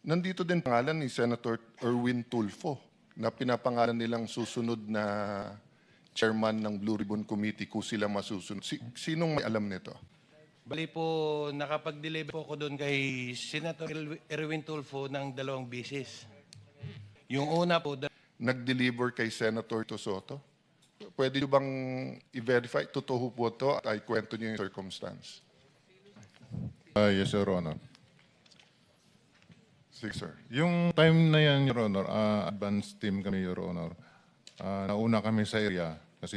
Nandito din pangalan ni Senator Erwin Tulfo na pinapangalan nilang susunod na chairman ng Blue Ribbon Committee kung sila masusunod. Sinong may alam nito? Bali po, nakapag-deliver po ako doon kay Senator Erwin Tulfo ng 2 beses. Yung una po, Nag-deliver kay Senator Soto? Pwede nyo bang i-verify? Totoo po ito at ay kwento nyo yung circumstance. Yes, Your Honor. Sige, sir. Yung time na yan, Your Honor, advance team kami, Your Honor. Nauna kami sa area kasi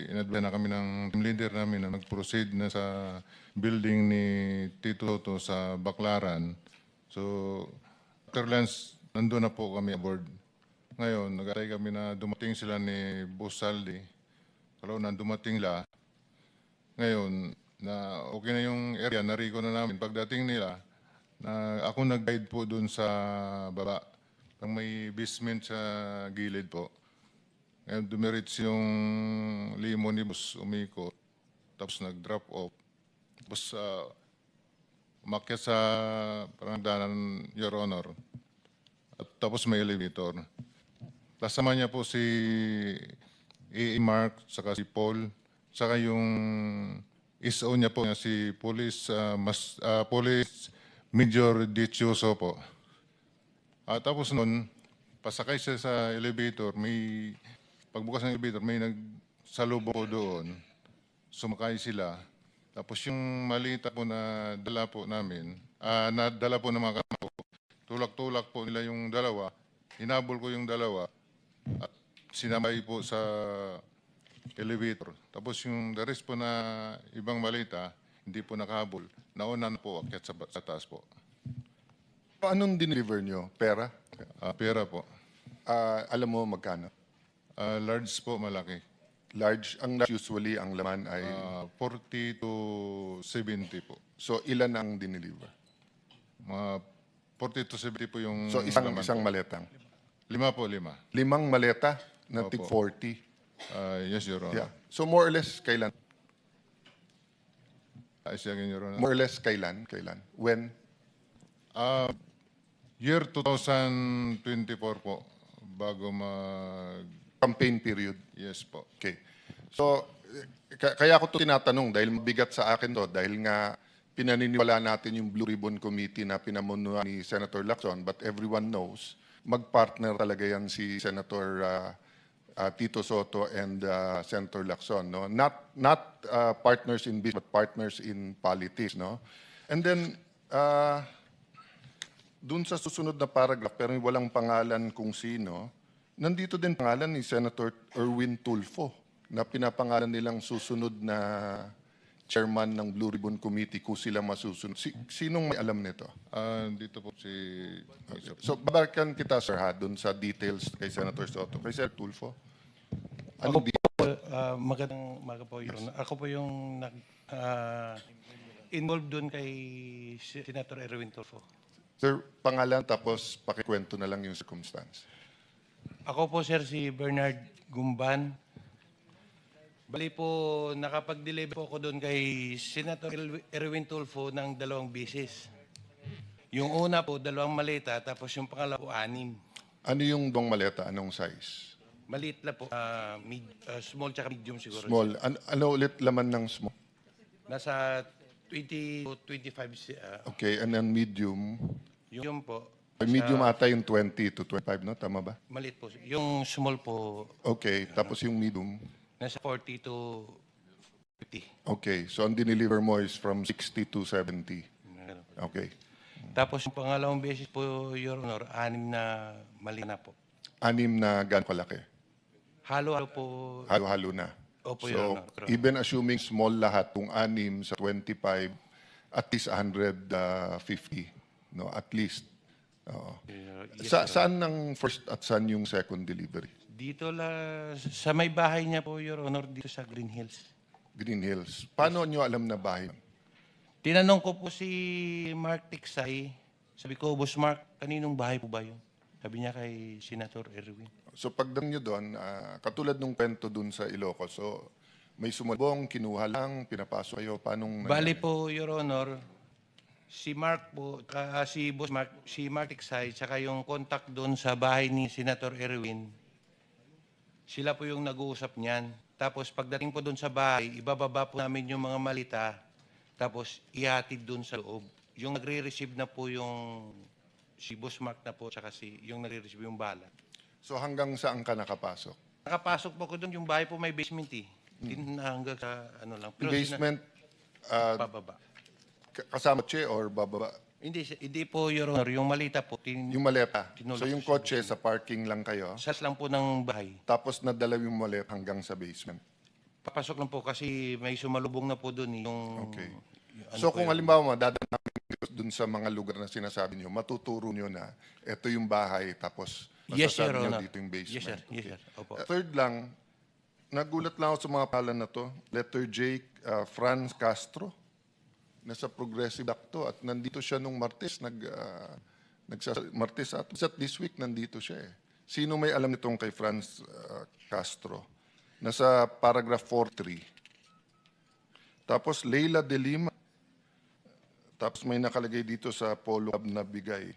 inadvance na kami ng team leader namin na mag-proceed na sa building ni Tito Soto sa Baclaran. So, after lunch, nandun na po kami aboard. Ngayon, nag-atay kami na dumating sila ni Boss Saldi. Kalau na dumating la, ngayon, na okay na yung area, nariko na namin. Pagdating nila, na ako nag-guide po dun sa baba. Pag may basement sa gilid po. Ngayon, dumiritz yung limo ni Boss umikot. Tapos nag-drop off. Tapos umakyat sa parangdanan, Your Honor. At tapos may elevator. Kasama niya po si A.A. Mark, saka si Paul, saka yung ISO niya po, si Police Major Dichoso po. Tapos noon, pasakay siya sa elevator, pagbukas ng elevator, may nagsalubong po doon. Sumakay sila. Tapos yung malita po na dala po namin, nadala po ng mga kasama po, tulak-tulak po nila yung dalawa, hinabol ko yung dalawa, at sinamay po sa elevator. Tapos yung the rest po na ibang malita, hindi po nakahabol. Nauna na po, akyat sa taas po. Anong dineliver nyo? Pera? Pera po. Alam mo magkano? Large po, malaki. Large. Ang large usually, ang laman ay... 40 to 70 po. So, ilan ang dineliver? 40 to 70 po yung So, isang laman po. maletang. 5 po, 5. 5 maleta na Opo. tig 40. Yes, Your Honor. Yeah. So, more or less, kailan? Again, Your Honor. More or less, kailan? When? Year 2024 po, bago mag... Campaign period. Yes po. Okay. So, kaya ako to tinatanong dahil mabigat sa akin to dahil nga pinaniniwala natin yung Blue Ribbon Committee na pinamunuan ni Senator Lacson, but everyone knows magpartner talaga yan si Senator Tito Soto and Senator Lacson, no? Not partners in business but partners in politics, no? And then dun sa susunod na paragraph pero walang pangalan kung sino, nandito din pangalan ni Senator Erwin Tulfo na pinapangalan nilang susunod na chairman ng Blue Ribbon Committee kung sila masusunod. Sinong may alam nito? Dito po si... So, babalikan kita, sir, ha, dun sa details kay Senator Soto. Kay Senator Tulfo? Ano magandang umaga po, Your Honor. Ako po yung involved doon kay Senator Erwin Tulfo. Sir, pangalan tapos pakikwento na lang yung circumstance. Ako po, sir, si Bernard Gumban. Bali po, nakapag-deliver po ako doon kay Senator Erwin Tulfo ng 2 beses. Yung una po, 2 maleta, tapos yung pangalawa po, 6. Ano yung dong maleta? Anong size? Maliit na po, small tsaka medium siguro. Small. Ano ulit laman ng small? Nasa 20 to 25. Okay, and then medium. Yung po. Medium ata yung 20 to 25, no? Tama ba? Maliit po. Yung small po, Okay, tapos yung medium. nasa 40 to 50. Okay, so ang dineliver mo is from 60 to 70. Okay. Tapos yung pangalawang beses po, Your Honor, 6 na mali na po. 6 na gano'ng kalaki? Halo-halo po. Halo-halo na. Opo, So, Your Honor. even assuming small lahat, kung 6 sa 25, at least 150, no? At least. Oo. Yes, Saan ang first at saan yung second delivery? Dito sa may bahay niya po, Your Honor, dito sa Green Hills. Green Hills. Paano nyo alam na bahay? Tinanong ko po si Mark Tiksay. Sabi ko, Boss Mark, kaninong bahay po ba yun? Sabi niya kay Senator Erwin. So pagdating nyo doon, katulad nung kwento doon sa Ilocos, so may sumulbong, kinuha lang, pinapasok kayo, paanong... Bali po, Your Honor, Si Mark po, si Boss Mark, si Mark Tiksay, tsaka yung contact doon sa bahay ni Senator Erwin, sila po yung nag-uusap niyan. Tapos pagdating po doon sa bahay, ibababa po namin yung mga malita, tapos ihatid doon sa loob. Yung nagre-receive na po yung si Boss Mark na po, tsaka yung nagre-receive yung bala. So hanggang saan ka nakapasok? Nakapasok po ko doon, yung bahay po may basement eh. Hanggang sa ano lang. Pero Basement, pababa. kasama kotse or bababa? Hindi po, Your Honor. Yung malita po, Yung maleta. Tinulak So yung sa kotse sa parking lang kayo, sas lang po ng bahay. tapos nadala yung maleta hanggang sa basement. Papasok lang po kasi may sumalubong na po doon eh, yung... Okay. yung ano So po kung yun. halimbawa dadaan namin dun sa mga lugar na sinasabi niyo, matuturo niyo na ito yung bahay tapos Yes, masasabi Your niyo Honor. dito yung basement. Yes, sir. Yes, sir. Opo. Third lang, nagulat lang ako sa mga pangalan na to. Letter J, Franz Castro. Nasa Progressive Act to at nandito siya nung Martes. Martes at this week nandito siya eh. Sino may alam nitong kay Franz Castro? Nasa paragraph 43. Tapos Leila de Lima. Tapos may nakalagay dito sa Polo Club na bigay.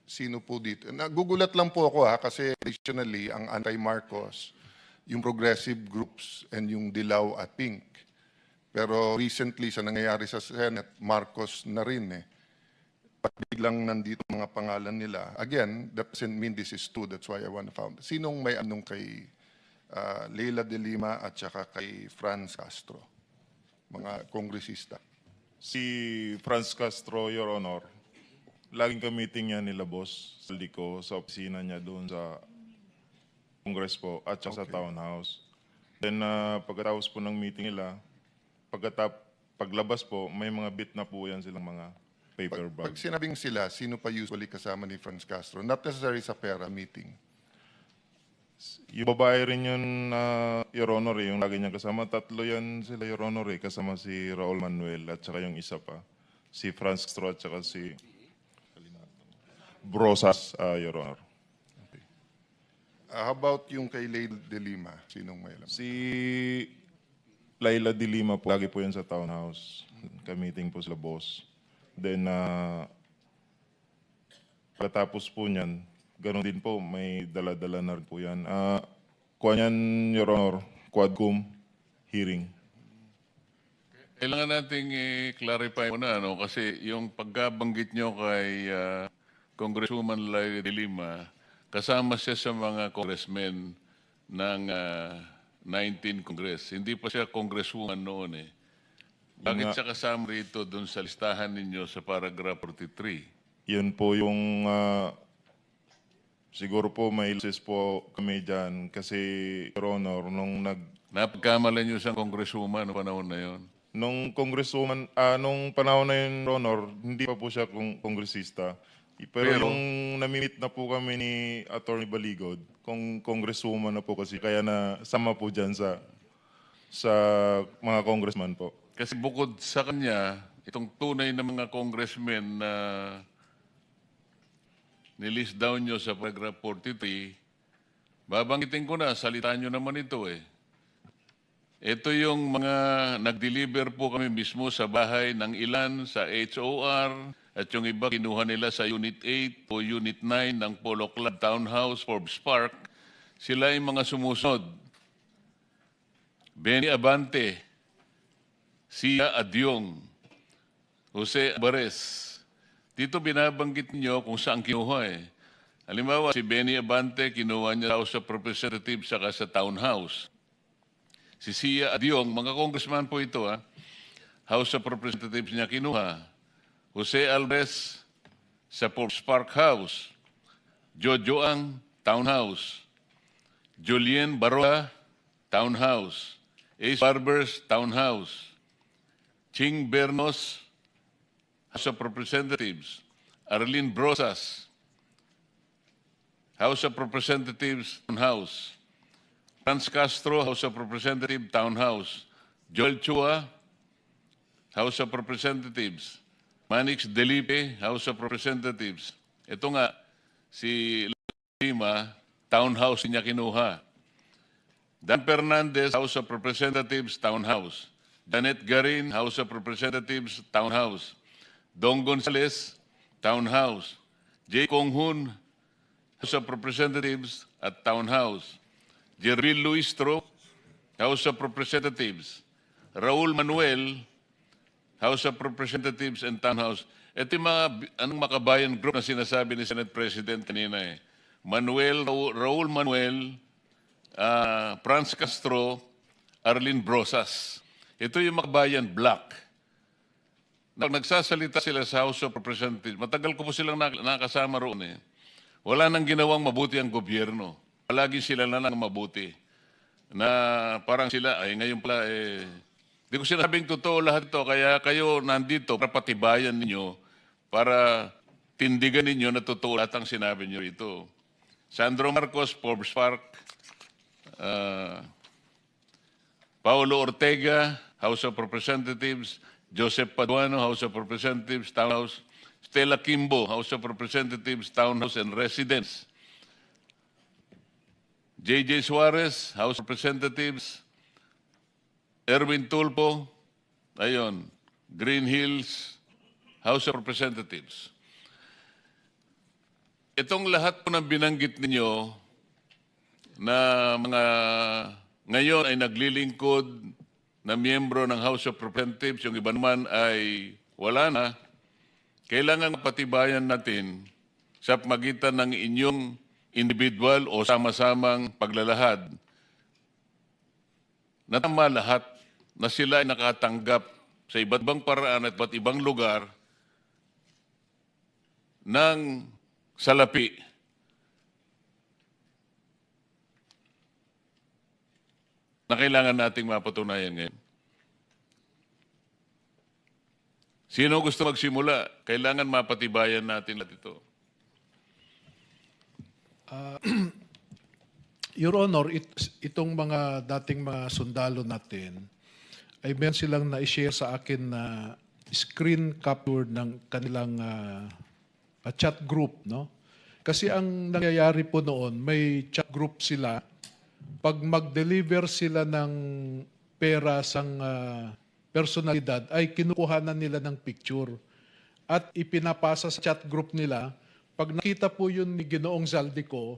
Sino po dito? Nagugulat lang po ako kasi traditionally ang anti-Marcos, yung progressive groups and yung Dilaw at Pink. Pero recently sa nangyayari sa Senate, Marcos na rin eh. Pag biglang nandito mga pangalan nila. Again, that doesn't mean this is true. That's why I want to found. Sinong may anong kay Leila de Lima at saka kay Franz Castro? Mga kongresista. Si Franz Castro, Your Honor, laging ka-meeting niya nila boss Saldico sa opisina niya doon sa Congress po at saka sa townhouse. Then pagkatapos po ng meeting nila, paglabas po, may mga bit na po yan silang mga paper Pag bag. sinabing sila, sino pa usually kasama ni Franz Castro? Not necessarily sa pera meeting. Yung babae rin yun, Your Honor, yung lagi niya kasama. Tatlo yan sila, Your Honor, kasama si Raul Manuel at saka yung isa pa. Si Franz Castro at saka si Brosas, Your Honor. How about yung kay Leila de Lima? Sinong may alam? Si Laila de Lima po, lagi po yan sa townhouse. Ka-meeting po sila boss. Then, pagkatapos po niyan, ganoon din po, may dala-dala na rin po yan. Kuha niyan, Your Honor, Quadcom hearing. Kailangan nating i-clarify muna, ano, kasi yung pagkabanggit nyo kay Congresswoman Laila de Lima, kasama siya sa mga congressmen ng 19 Congress. Hindi pa siya congresswoman noon eh. Bakit siya kasama rito dun sa listahan ninyo sa paragraph 43? Yun po yung, siguro po may ilses po kami dyan kasi, Your Honor, Napagkamalan nyo siyang congresswoman noong panahon na yon. nung congresswoman, nung panahon na yun, Your Honor, hindi pa po siya kongresista. Pero yung namimit na po kami ni Attorney Baligod, kung congresswoman na po kasi, kaya na sama po dyan sa mga congressman po. Kasi bukod sa kanya, itong tunay na mga congressmen na nilist down nyo sa paragraph 43, babanggitin ko na, salitaan nyo naman ito eh. Ito yung mga nag-deliver po kami mismo sa bahay ng ilan sa HOR at yung iba kinuha nila sa Unit 8 o Unit 9 ng Polo Club Townhouse, Forbes Park. Sila yung mga sumusunod. Benny Abante, Sia Adyong, Jose Alvarez. Dito binabanggit niyo kung saan kinuha eh. Halimbawa, si Benny Abante, kinuha niya sa House of Representatives saka sa Townhouse. Si Sia Adyong, mga congressman po ito ha, House of Representatives niya kinuha. Jose Alvarez sa Forbes Park House. Jojo Ang, Townhouse. Julien Barola, Townhouse. Ace Barbers, Townhouse. Ching Bernos, House of Representatives. Arlene Brosas, House of Representatives, Townhouse. Franz Castro, House of Representatives, Townhouse. Joel Chua, House of Representatives. Manix Delipe, House of Representatives. Ito nga, si Lima, Townhouse niya kinuha. Dan Fernandez, House of Representatives, Townhouse. Janet Garin, House of Representatives, Townhouse. Dong Gonzales, Townhouse. J. Kong-hun, House of Representatives at Townhouse. Jervil Luistro, House of Representatives. Raul Manuel, House of Representatives and Townhouse. Ito yung mga anong makabayan group na sinasabi ni Senate President kanina eh. Raul Manuel, Franz Castro, Arlene Brosas. Ito yung makabayan block. Nagsasalita sila sa House of Representatives. Matagal ko po silang nakasama roon eh. Wala nang ginawang mabuti ang gobyerno. Palagi sila na lang mabuti. Na parang sila, ay ngayon pala eh, di ko sinabing totoo lahat ito, kaya kayo nandito para patibayan ninyo, para tindigan ninyo na totoo lahat ang sinabi nyo ito. Sandro Marcos, Forbes Park, Paulo Ortega, House of Representatives, Joseph Paduano, House of Representatives, Townhouse, Stella Kimbo, House of Representatives, Townhouse and Residence, J.J. Suarez, House of Representatives, Erwin Tulpo, ayun, Green Hills, House of Representatives. Itong lahat po ng binanggit ninyo na mga ngayon ay naglilingkod na miyembro ng House of Representatives, yung iba naman ay wala na, kailangan patibayan natin sa pagitan ng inyong individual o sama-samang paglalahad na tama lahat na sila ay nakatanggap sa iba't ibang paraan at iba't ibang lugar ng salapi. Na kailangan nating mapatunayan ngayon. Sino gusto magsimula? Kailangan mapatibayan natin lahat ito. Your Honor, itong mga dating mga sundalo natin, ay meron silang na-share sa akin na screen capture ng kanilang chat group, no? Kasi ang nangyayari po noon, may chat group sila. Pag mag-deliver sila ng pera sa personalidad, ay kinukuhanan nila ng picture at ipinapasa sa chat group nila. Pag nakita po yun ni Ginoong Zaldico,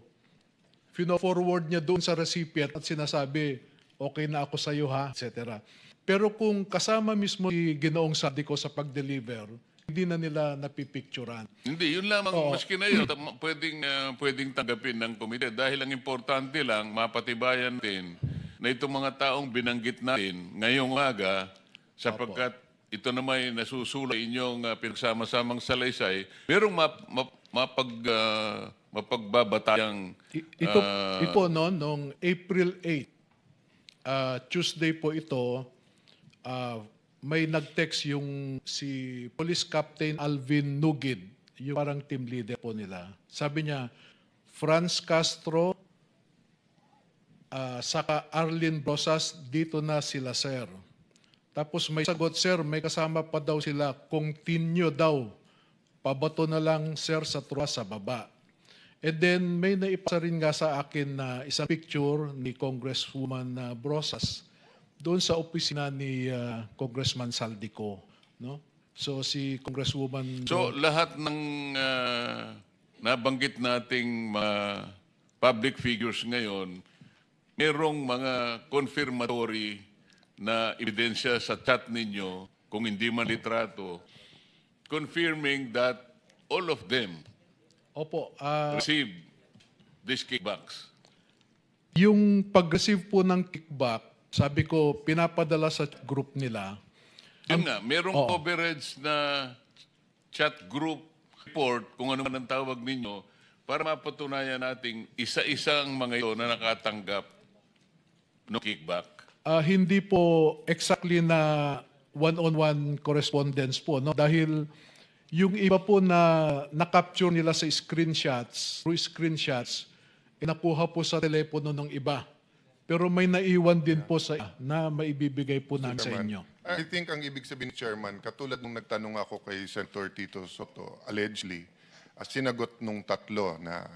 fino-forward niya doon sa recipient at sinasabi, okay na ako sa iyo ha, etc. Pero kung kasama mismo si Ginoong Zaldico sa pag-deliver, hindi na nila napipicturan. Hindi, yun lamang, maski na yun, pwedeng tanggapin ng komite. Dahil ang importante lang, mapatibayan din na itong mga taong binanggit natin ngayong umaga, sapagkat ito naman ay nasusulay inyong pinagsama-samang salaysay, merong mapagbabatayang... Ito no, noong April 8, Tuesday po ito, may nag-text yung si Police Captain Alvin Nugid, yung parang team leader po nila. Sabi niya, Franz Castro, saka Arlene Brosas, dito na sila, sir. Tapos may sagot, sir, may kasama pa daw sila, continue daw. Pabato na lang, sir, sa truwa sa baba. And then may naipasa rin nga sa akin na isang picture ni Congresswoman Brosas doon sa opisina ni Congressman Saldico, no? So si Congresswoman... So lahat ng nabanggit nating public figures ngayon, merong mga confirmatory na ebidensya sa chat ninyo, kung hindi man litrato, confirming that all of them Opo, receive these kickbacks. yung pag-receive po ng kickback, sabi ko, pinapadala sa group nila. Yun nga, merong coverage na chat group report, kung ano man ang tawag ninyo, para mapatunayan nating isa-isang mga ito na nakatanggap ng kickback. Hindi po exactly na one-on-one correspondence po, no? Dahil yung iba po na na-capture nila sa screenshots, through screenshots, nakuha po sa telepono ng iba. Pero may naiwan din po sa na maibibigay po namin sa inyo. I think ang ibig sabihin, Chairman, katulad nung nagtanong ako kay Senator Tito Soto, allegedly, sinagot nung tatlo na